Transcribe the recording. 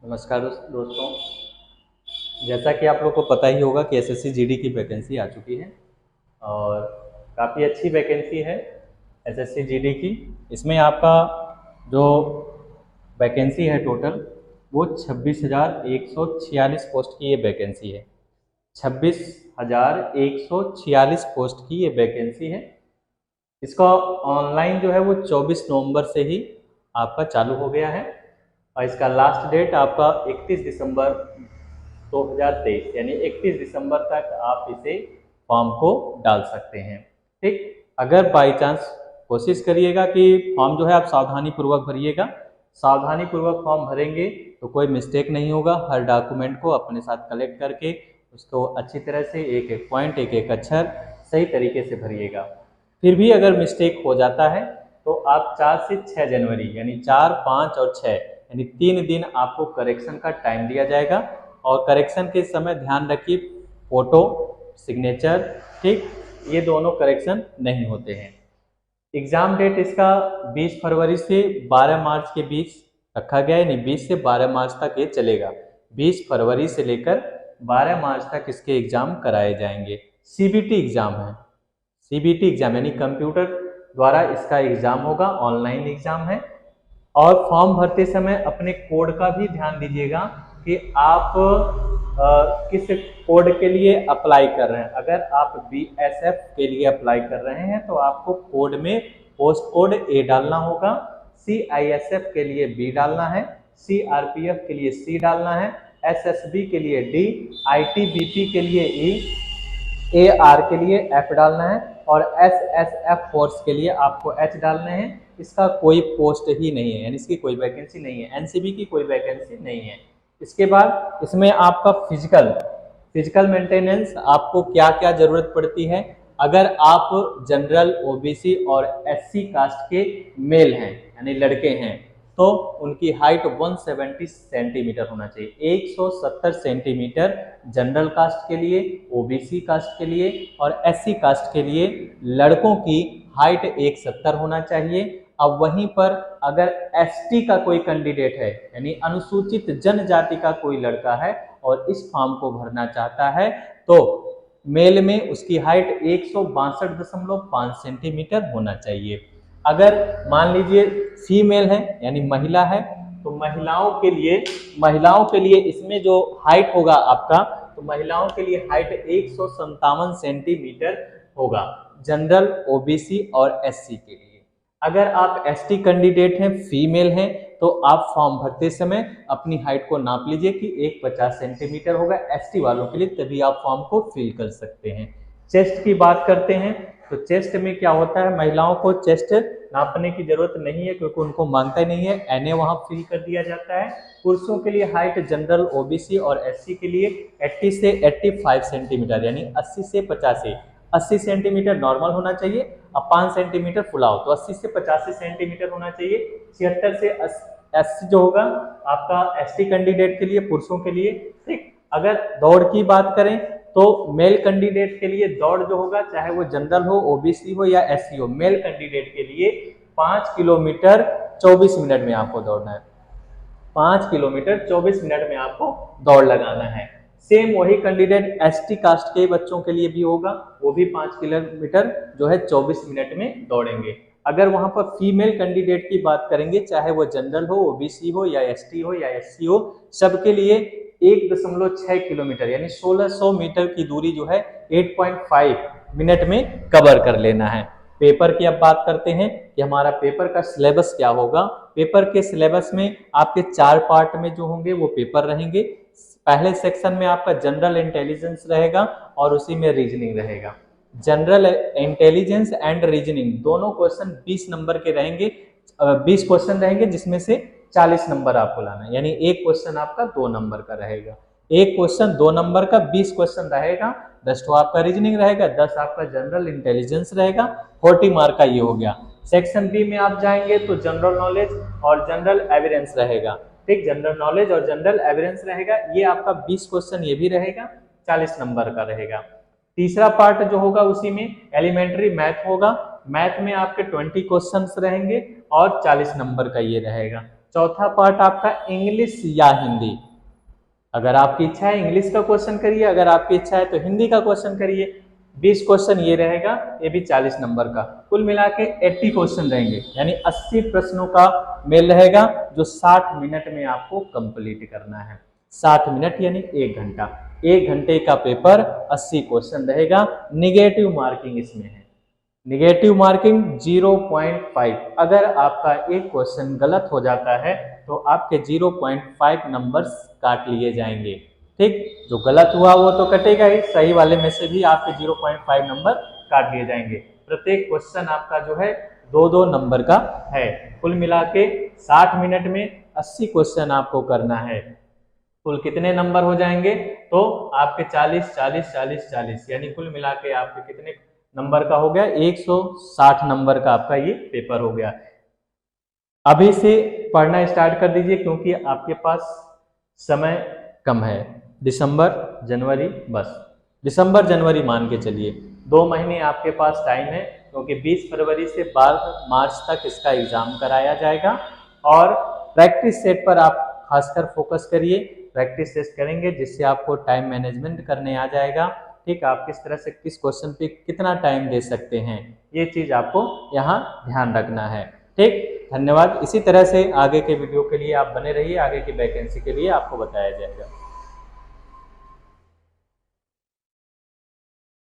नमस्कार दोस्तों। जैसा कि आप लोग को पता ही होगा कि एसएससी जीडी की वैकेंसी आ चुकी है और काफ़ी अच्छी वैकेंसी है एसएससी जीडी की। इसमें आपका जो वैकेंसी है टोटल वो 26,146 पोस्ट की ये वैकेंसी है। 26,146 पोस्ट की ये वैकेंसी है। इसका ऑनलाइन जो है वो 24 नवंबर से ही आपका चालू हो गया है और इसका लास्ट डेट आपका 31 दिसंबर 2023 यानी 31 दिसंबर तक आप इसे फॉर्म को डाल सकते हैं। ठीक, अगर बाई चांस कोशिश करिएगा कि फॉर्म जो है आप सावधानी पूर्वक भरिएगा। सावधानी पूर्वक फॉर्म भरेंगे तो कोई मिस्टेक नहीं होगा। हर डॉक्यूमेंट को अपने साथ कलेक्ट करके उसको अच्छी तरह से एक एक पॉइंट एक एक अक्षर सही तरीके से भरिएगा। फिर भी अगर मिस्टेक हो जाता है तो आप 4 से 6 जनवरी यानी 4, 5 और 6 यानी 3 दिन आपको करेक्शन का टाइम दिया जाएगा। और करेक्शन के समय ध्यान रखिए फोटो सिग्नेचर, ठीक, ये दोनों करेक्शन नहीं होते हैं। एग्ज़ाम डेट इसका 20 फरवरी से 12 मार्च के बीच रखा गया है, यानी 20 से 12 मार्च तक ये चलेगा। 20 फरवरी से लेकर 12 मार्च तक इसके एग्ज़ाम कराए जाएंगे। सीबीटी एग्ज़ाम है, सीबीटी एग्ज़ाम यानी कंप्यूटर द्वारा इसका एग्ज़ाम होगा, ऑनलाइन एग्ज़ाम है। और फॉर्म भरते समय अपने कोड का भी ध्यान दीजिएगा कि आप किस कोड के लिए अप्लाई कर रहे हैं। अगर आप बीएसएफ के लिए अप्लाई कर रहे हैं तो आपको कोड में पोस्ट कोड ए डालना होगा, सीआईएसएफ के लिए बी डालना है, सीआरपीएफ के लिए सी डालना है, एसएसबी के लिए डी, आईटीबीपी के लिए ई, एआर के लिए एफ डालना है और एसएसएफ फोर्स के लिए आपको एच डालने हैं। इसका कोई पोस्ट ही नहीं है, यानी इसकी कोई वैकेंसी नहीं है, एनसीबी की कोई वैकेंसी नहीं है। इसके बाद इसमें आपका फिजिकल मेंटेनेंस आपको क्या क्या जरूरत पड़ती है। अगर आप जनरल, ओबीसी और एससी कास्ट के मेल हैं यानी लड़के हैं तो उनकी हाइट 170 सेंटीमीटर होना चाहिए। 170 सेंटीमीटर जनरल कास्ट के लिए, ओबीसी कास्ट के लिए और एससी कास्ट के लिए लड़कों की हाइट 170 होना चाहिए। अब वहीं पर अगर एसटी का कोई कैंडिडेट है यानी अनुसूचित जनजाति का कोई लड़का है और इस फॉर्म को भरना चाहता है तो मेल में उसकी हाइट 162.5 सेंटीमीटर होना चाहिए। अगर मान लीजिए फीमेल है यानी महिला है तो महिलाओं के लिए इसमें जो हाइट होगा आपका, तो महिलाओं के लिए हाइट 157 सेंटीमीटर होगा जनरल, ओबीसी और एससी के लिए। अगर आप एसटी कैंडिडेट हैं, फीमेल हैं, तो आप फॉर्म भरते समय अपनी हाइट को नाप लीजिए कि 150 सेंटीमीटर होगा एसटी वालों के लिए, तभी आप फॉर्म को फिल कर सकते हैं। चेस्ट की बात करते हैं तो चेस्ट में क्या होता है, महिलाओं को चेस्ट नापने की जरूरत नहीं है क्योंकि उनको मांगता ही नहीं है, एनए वहां फिल कर दिया जाता है। पुरुषों के लिए हाइट जनरल, ओबीसी और एससी के लिए 80 से 85 सेंटीमीटर यानी 80 से 85, 80 सेंटीमीटर नॉर्मल होना चाहिए और 5 सेंटीमीटर फुलाओ, तो 80 से 85 सेंटीमीटर होना चाहिए। 76 से 80 जो होगा आपका एसटी कैंडिडेट के लिए, पुरुषों के लिए। ठीक, अगर दौड़ की बात करें तो मेल कैंडिडेट के लिए दौड़ जो होगा, चाहे वो जनरल हो, ओबीसी हो या एससी हो, मेल कैंडिडेट के लिए 5 किलोमीटर 24 मिनट में आपको दौड़ना है। 5 किलोमीटर 24 मिनट में आपको दौड़ लगाना है। सेम वही कैंडिडेट एसटी कास्ट के बच्चों के लिए भी होगा, वो भी 5 किलोमीटर जो है 24 मिनट में दौड़ेंगे। अगर वहां पर फीमेल कैंडिडेट की बात करेंगे, चाहे वो जनरल हो, ओबीसी हो या एसटी हो या एससी हो, सबके लिए 1.6 किलोमीटर यानी 1600 मीटर की दूरी जो है 8.5 मिनट में कवर कर लेना है। पेपर की अब बात करते हैं कि हमारा पेपर का सिलेबस क्या होगा। पेपर के सिलेबस में आपके 4 पार्ट में जो होंगे वो पेपर रहेंगे। पहले सेक्शन में आपका जनरल इंटेलिजेंस रहेगा और उसी में रीजनिंग रहेगा। जनरल इंटेलिजेंस एंड रीजनिंग दोनों क्वेश्चन 20 नंबर के रहेंगे, 20 क्वेश्चन रहेंगे जिसमें से 40 नंबर आपको लाना है, यानी एक क्वेश्चन आपका 2 नंबर का रहेगा। एक क्वेश्चन 2 नंबर का 20 क्वेश्चन रहेगा, 10 तो आपका रीजनिंग रहेगा, 10 आपका जनरल इंटेलिजेंस रहेगा, 40 मार्क का ये हो गया। सेक्शन बी में आप जाएंगे तो जनरल नॉलेज और जनरल एविडेंस रहेगा। ठीक, जनरल नॉलेज और जनरल एविडेंस रहेगा, ये आपका 20 क्वेश्चन ये भी रहेगा, 40 नंबर का रहेगा। तीसरा पार्ट जो होगा उसी में एलिमेंट्री मैथ होगा। मैथ में आपके 20 क्वेश्चंस रहेंगे और 40 नंबर का ये रहेगा। चौथा पार्ट आपका इंग्लिश या हिंदी। अगर आपकी इच्छा है इंग्लिश का क्वेश्चन करिए, अगर आपकी इच्छा है तो हिंदी का क्वेश्चन करिए। 20 क्वेश्चन ये रहेगा, ये भी 40 नंबर का, कुल मिला के 80 क्वेश्चन रहेंगे, यानी 80 प्रश्नों का मेल रहेगा जो 60 मिनट में आपको कंप्लीट करना है। 60 मिनट यानी 1 घंटा, 1 घंटे का पेपर, 80 क्वेश्चन रहेगा। निगेटिव मार्किंग इसमें है, निगेटिव मार्किंग 0.5। अगर आपका एक क्वेश्चन गलत हो जाता है तो आपके 0.5 नंबर्स काट लिए जाएंगे। ठीक, जो गलत हुआ वो तो कटेगा ही, सही वाले में से भी आपके 0.5 नंबर काट लिए जाएंगे। प्रत्येक क्वेश्चन आपका जो है 2-2 नंबर का है। कुल मिला के 60 मिनट में 80 क्वेश्चन आपको करना है। कुल कितने नंबर हो जाएंगे? तो आपके 40 40 40 40, यानी कुल मिला के आपके कितने नंबर का हो गया? 160 नंबर का आपका ये पेपर हो गया। अभी से पढ़ना स्टार्ट कर दीजिए क्योंकि आपके पास समय कम है। दिसंबर जनवरी, बस दिसंबर जनवरी मान के चलिए, 2 महीने आपके पास टाइम है, क्योंकि 20 फरवरी से 12 मार्च तक इसका एग्जाम कराया जाएगा। और प्रैक्टिस सेट पर आप खासकर फोकस करिए, प्रैक्टिस सेट करेंगे जिससे आपको टाइम मैनेजमेंट करने आ जाएगा। ठीक, आप किस तरह से किस क्वेश्चन पे कितना टाइम दे सकते हैं, ये चीज आपको यहाँ ध्यान रखना है। ठीक, धन्यवाद। इसी तरह से आगे के वीडियो के लिए आप बने रहिए, आगे की वैकेंसी के लिए आपको बताया जाएगा।